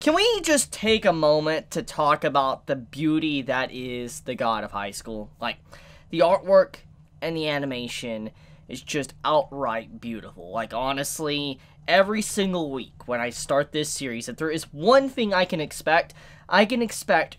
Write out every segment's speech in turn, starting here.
Can we just take a moment to talk about the beauty that is The God of High School? Like, the artwork and the animation is just outright beautiful. Like, honestly, every single week when I start this series, if there is one thing I can expect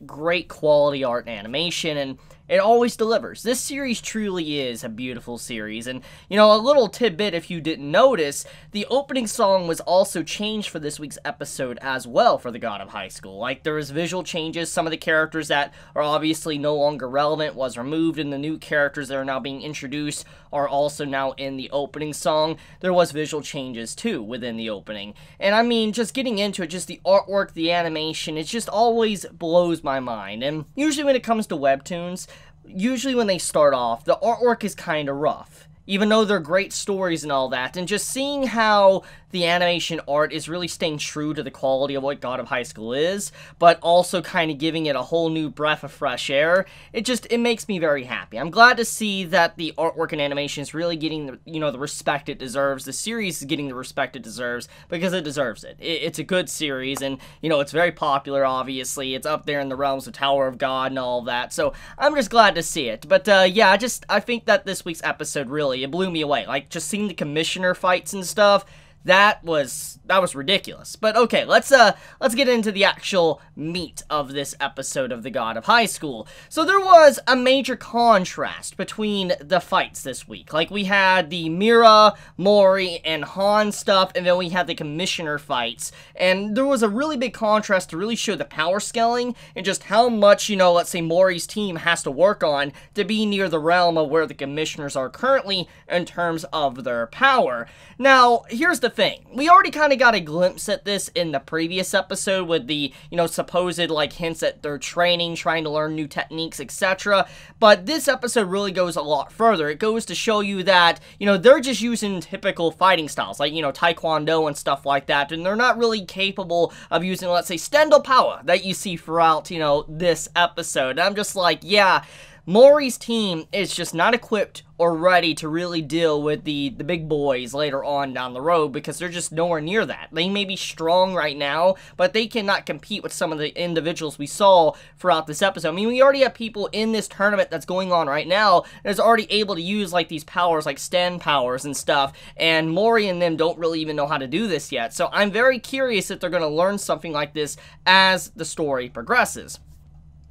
great quality art and animation, and it always delivers. This series truly is a beautiful series, and, you know, a little tidbit if you didn't notice, the opening song was also changed for this week's episode as well for The God of High School. Like, there was visual changes, some of the characters that are obviously no longer relevant was removed, and the new characters that are now being introduced are also now in the opening song. There was visual changes, too, within the opening. And, I mean, just getting into it, just the artwork, the animation, it just always blows my mind. And usually when it comes to webtoons, usually when they start off, the artwork is kind of rough, even though they're great stories and all that, and just seeing how the animation art is really staying true to the quality of what God of High School is, but also kind of giving it a whole new breath of fresh air, it makes me very happy. I'm glad to see that the artwork and animation is really getting the respect it deserves. The series is getting the respect it deserves, because it deserves it. It's a good series, and, you know, it's very popular, obviously. It's up there in the realms of Tower of God and all that, so I'm just glad to see it. But, yeah, I think that this week's episode really, it blew me away. Like, just seeing the commissioner fights and stuff, that was ridiculous. But okay, let's get into the actual meat of this episode of The God of High School. So there was a major contrast between the fights this week. Like, we had the Mira, Mori, and Han stuff, and then we had the commissioner fights. And there was a really big contrast to really show the power scaling and just how much, you know, let's say Mori's team has to work on to be near the realm of where the commissioners are currently in terms of their power. Now, here's the thing. We already kind of got a glimpse at this in the previous episode with the, you know, supposed, like, hints at their training, trying to learn new techniques, etc. But this episode really goes a lot further. It goes to show you that, you know, they're just using typical fighting styles, like, you know, Taekwondo and stuff like that, and they're not really capable of using, let's say, Stendhal power that you see throughout, you know, this episode. And I'm just like, yeah, Mori's team is just not equipped or ready to really deal with the big boys later on down the road, because they're just nowhere near that. They may be strong right now, but they cannot compete with some of the individuals we saw throughout this episode. I mean, we already have people in this tournament that's going on right now that's already able to use, like, these powers, like Sten powers and stuff, and Mori and them don't really even know how to do this yet. So I'm very curious if they're going to learn something like this as the story progresses.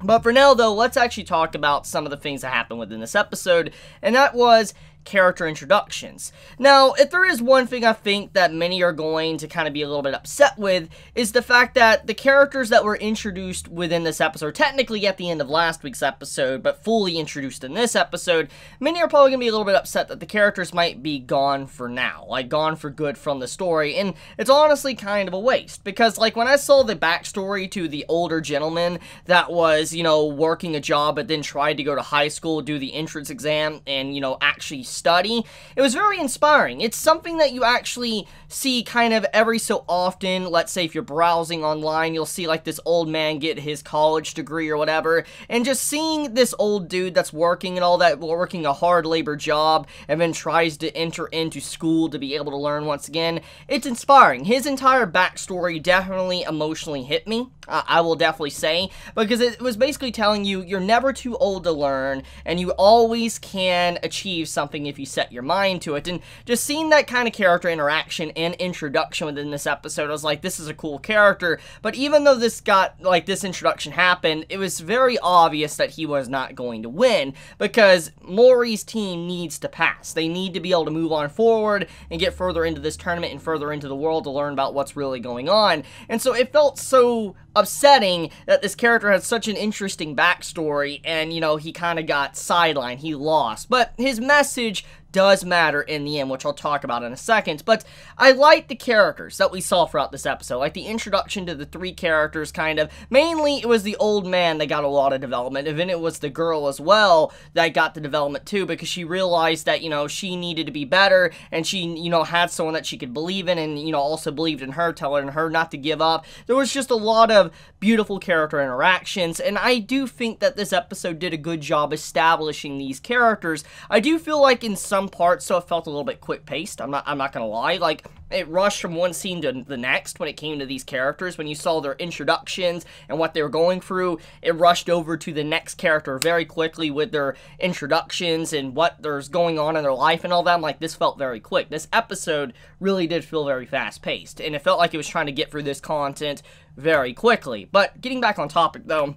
But for now, though, let's actually talk about some of the things that happened within this episode, and that was character introductions. Now, if there is one thing I think that many are going to kind of be a little bit upset with, is the fact that the characters that were introduced within this episode, technically at the end of last week's episode, but fully introduced in this episode, many are probably going to be a little bit upset that the characters might be gone for now, like gone for good from the story, and it's honestly kind of a waste, because, like, when I saw the backstory to the older gentleman that was, you know, working a job but then tried to go to high school, do the entrance exam, and, you know, actually study, it was very inspiring. It's something that you actually see kind of every so often. Let's say if you're browsing online, you'll see, like, this old man get his college degree or whatever, and just seeing this old dude that's working and all that, working a hard labor job, and then tries to enter into school to be able to learn once again, it's inspiring. His entire backstory definitely emotionally hit me, I will definitely say, because it was basically telling you you're never too old to learn, and you always can achieve something if you set your mind to it. And just seeing that kind of character interaction and introduction within this episode, I was like, this is a cool character. But even though this introduction happened, it was very obvious that he was not going to win, because Mori's team needs to pass. They need to be able to move on forward and get further into this tournament and further into the world to learn about what's really going on. And so it felt so upsetting that this character had such an interesting backstory, and, you know, he kind of got sidelined, he lost. But his message does matter in the end, which I'll talk about in a second. But I like the characters that we saw throughout this episode, like the introduction to the three characters, kind of. Mainly, it was the old man that got a lot of development, and then it was the girl as well that got the development too, because she realized that, you know, she needed to be better, and she, you know, had someone that she could believe in, and, you know, also believed in her, telling her not to give up. There was just a lot of beautiful character interactions, and I do think that this episode did a good job establishing these characters. I do feel like in some some parts, so it felt a little bit quick-paced. I'm not gonna lie. Like, it rushed from one scene to the next when it came to these characters. When you saw their introductions and what they were going through, it rushed over to the next character very quickly with their introductions and what there's going on in their life and all that. I'm like, this felt very quick. This episode really did feel very fast-paced, and it felt like it was trying to get through this content very quickly. But getting back on topic, though,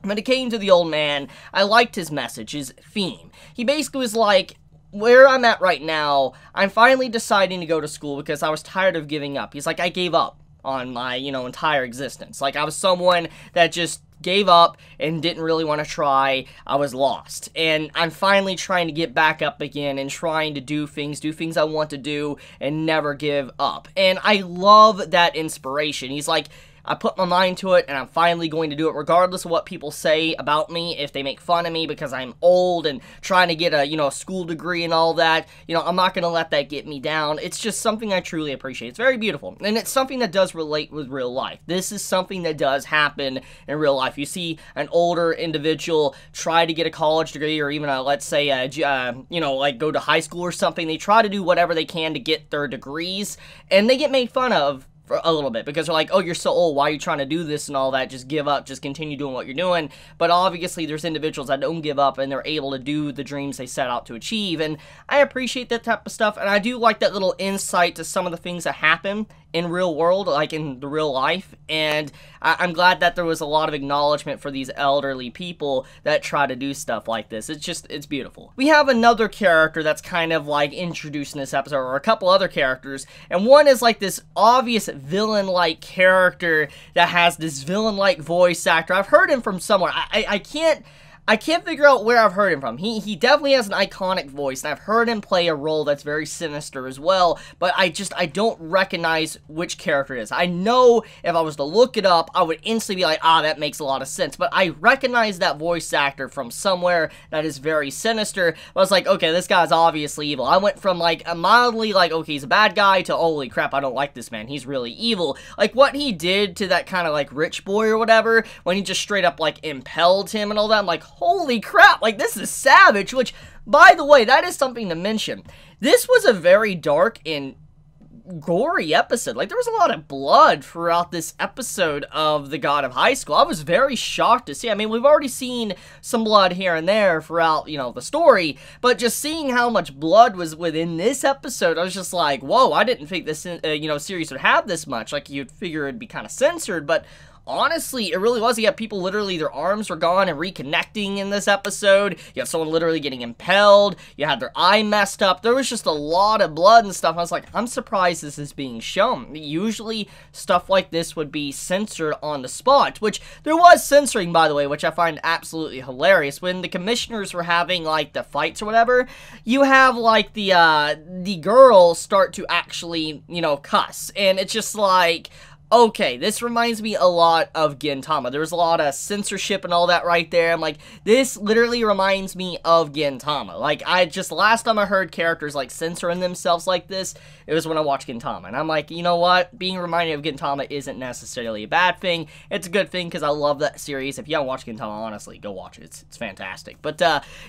when it came to the old man, I liked his message, his theme. He basically was like, where I'm at right now, I'm finally deciding to go to school because I was tired of giving up. He's like, I gave up on my, entire existence. Like, I was someone that just gave up and didn't really want to try. I was lost. And I'm finally trying to get back up again and trying to do things I want to do and never give up. And I love that inspiration. He's like, I put my mind to it, and I'm finally going to do it, regardless of what people say about me. If they make fun of me because I'm old and trying to get a school degree and all that, I'm not going to let that get me down. It's just something I truly appreciate. It's very beautiful, and it's something that does relate with real life. This is something that does happen in real life. You see an older individual try to get a college degree, or even let's say, like go to high school or something. They try to do whatever they can to get their degrees, and they get made fun of for a little bit, because they're like, oh, you're so old, why are you trying to do this and all that, just give up, just continue doing what you're doing. But obviously there's individuals that don't give up and they're able to do the dreams they set out to achieve, and I appreciate that type of stuff. And I do like that little insight to some of the things that happen in real world, like in the real life, and I'm glad that there was a lot of acknowledgement for these elderly people that try to do stuff like this. It's beautiful. We have another character that's kind of like introduced in this episode, or a couple other characters, and one is like this obvious villain-like character that has this villain-like voice actor. I've heard him from somewhere. I can't figure out where I've heard him from. He definitely has an iconic voice, and I've heard him play a role that's very sinister as well, but I don't recognize which character it is. I know if I was to look it up, I would instantly be like, that makes a lot of sense, but I recognize that voice actor from somewhere that is very sinister. I was like, okay, this guy's obviously evil. I went from, like, a mildly, like, okay, he's a bad guy, to, holy crap, I don't like this man, he's really evil. Like, what he did to that kind of, like, rich boy or whatever, when he just straight up, like, impelled him and all that, I'm like, holy crap, like, this is savage. Which, by the way, that is something to mention. This was a very dark and gory episode. Like, there was a lot of blood throughout this episode of The God of High School. I was very shocked to see. I mean, we've already seen some blood here and there throughout, the story, but just seeing how much blood was within this episode, I was just like, whoa, I didn't think this, series would have this much. Like, you'd figure it'd be kind of censored, but honestly, it really was. You have people literally, their arms were gone and reconnecting in this episode. You have someone literally getting impelled. You had their eye messed up. There was just a lot of blood and stuff. I was like, I'm surprised this is being shown. Usually, stuff like this would be censored on the spot, which there was censoring, by the way, which I find absolutely hilarious. When the commissioners were having, like, the fights or whatever, you have, like, the girls start to actually, cuss. And it's just like, okay, this reminds me a lot of Gintama. There was a lot of censorship and all that right there. I'm like, this literally reminds me of Gintama. Like, last time I heard characters, like, censoring themselves like this, it was when I watched Gintama. And I'm like, you know what? Being reminded of Gintama isn't necessarily a bad thing. It's a good thing, because I love that series. If you haven't watched Gintama, honestly, go watch it. It's fantastic. But,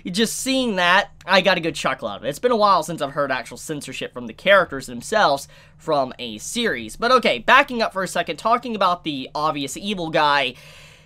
just seeing that, I got a good chuckle out of it. It's been a while since I've heard actual censorship from the characters themselves from a series. But okay, backing up for a second, talking about the obvious evil guy,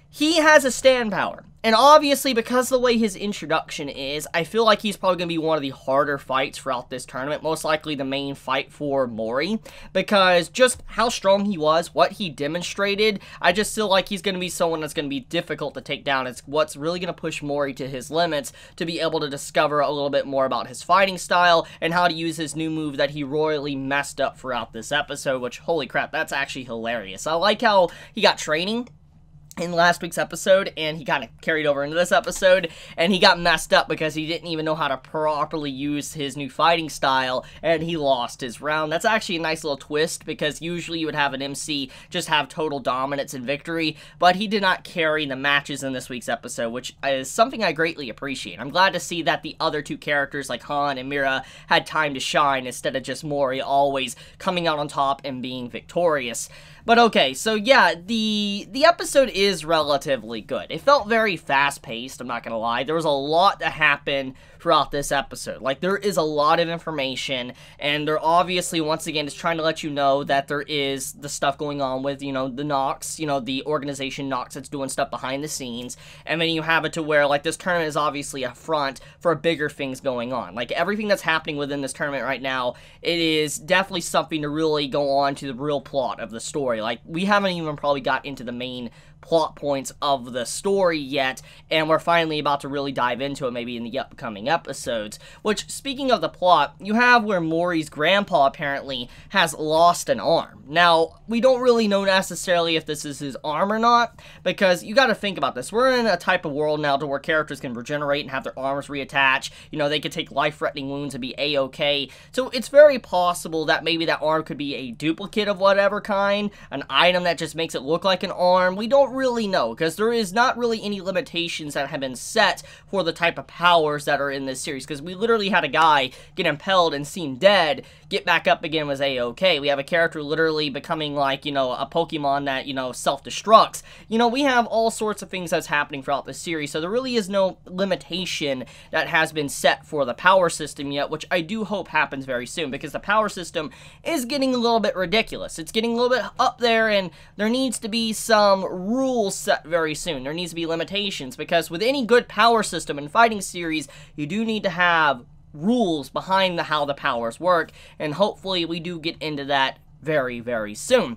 he has a stand power. And obviously, because of the way his introduction is, I feel like he's probably going to be one of the harder fights throughout this tournament. Most likely the main fight for Mori. Because just how strong he was, what he demonstrated, I just feel like he's going to be someone that's going to be difficult to take down. It's what's really going to push Mori to his limits, to be able to discover a little bit more about his fighting style and how to use his new move that he royally messed up throughout this episode, which, holy crap, that's actually hilarious. I like how he got training in last week's episode, and he kind of carried over into this episode, and he got messed up because he didn't even know how to properly use his new fighting style, and he lost his round. That's actually a nice little twist, because usually you would have an MC just have total dominance and victory, but he did not carry the matches in this week's episode, which is something I greatly appreciate. I'm glad to see that the other two characters, like Han and Mira, had time to shine instead of just Mori always coming out on top and being victorious. But okay, so yeah, the episode is relatively good. It felt very fast-paced, I'm not gonna lie. There was a lot that happened throughout this episode. Like, there is a lot of information, and they're obviously, once again, just trying to let you know that there is the stuff going on with, you know, the Nox, you know, the organization Nox that's doing stuff behind the scenes, and then you have it to where, like, this tournament is obviously a front for bigger things going on. Like, everything that's happening within this tournament right now, it is definitely something to really go on to the real plot of the story. Like, we haven't even probably got into the main plot points of the story yet, and we're finally about to really dive into it maybe in the upcoming episodes. Which, speaking of the plot, you have where Mori's grandpa apparently has lost an arm. Now, we don't really know necessarily if this is his arm or not, because you gotta think about this. We're in a type of world now to where characters can regenerate and have their arms reattach. You know, they could take life-threatening wounds and be a-okay. So it's very possible that maybe that arm could be a duplicate of whatever kind, an item that just makes it look like an arm. We don't really know, because there is not really any limitations that have been set for the type of powers that are in this series, because we literally had a guy get impaled and seen dead, get back up again, was a-okay. We have a character literally becoming like, you know, a Pokemon that, you know, self-destructs. You know, we have all sorts of things that's happening throughout the series, so there really is no limitation that has been set for the power system yet, which I do hope happens very soon, because the power system is getting a little bit ridiculous. It's getting a little bit up there, and there needs to be some rules set very soon. There needs to be limitations, because with any good power system and fighting series, you do need to have rules behind how the powers work, and hopefully we do get into that very, very soon.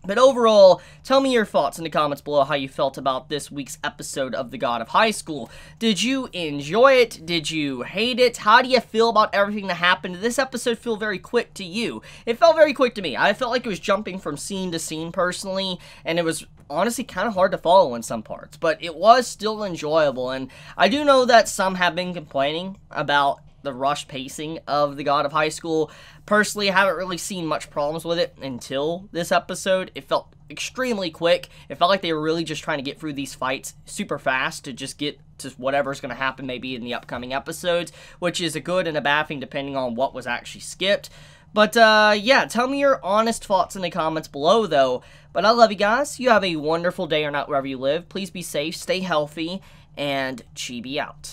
But overall, tell me your thoughts in the comments below how you felt about this week's episode of The God of High School. Did you enjoy it? Did you hate it? How do you feel about everything that happened? Did this episode feel very quick to you? It felt very quick to me. I felt like it was jumping from scene to scene personally, and it was honestly kind of hard to follow in some parts, but it was still enjoyable. And I do know that some have been complaining about the rush pacing of The God of High School. Personally, I haven't really seen much problems with it until this episode. It felt extremely quick. It felt like they were really just trying to get through these fights super fast to just get to whatever's going to happen maybe in the upcoming episodes, which is a good and a bad thing depending on what was actually skipped. But, yeah, tell me your honest thoughts in the comments below, though. But I love you guys. You have a wonderful day or night wherever you live. Please be safe, stay healthy, and Chibi out.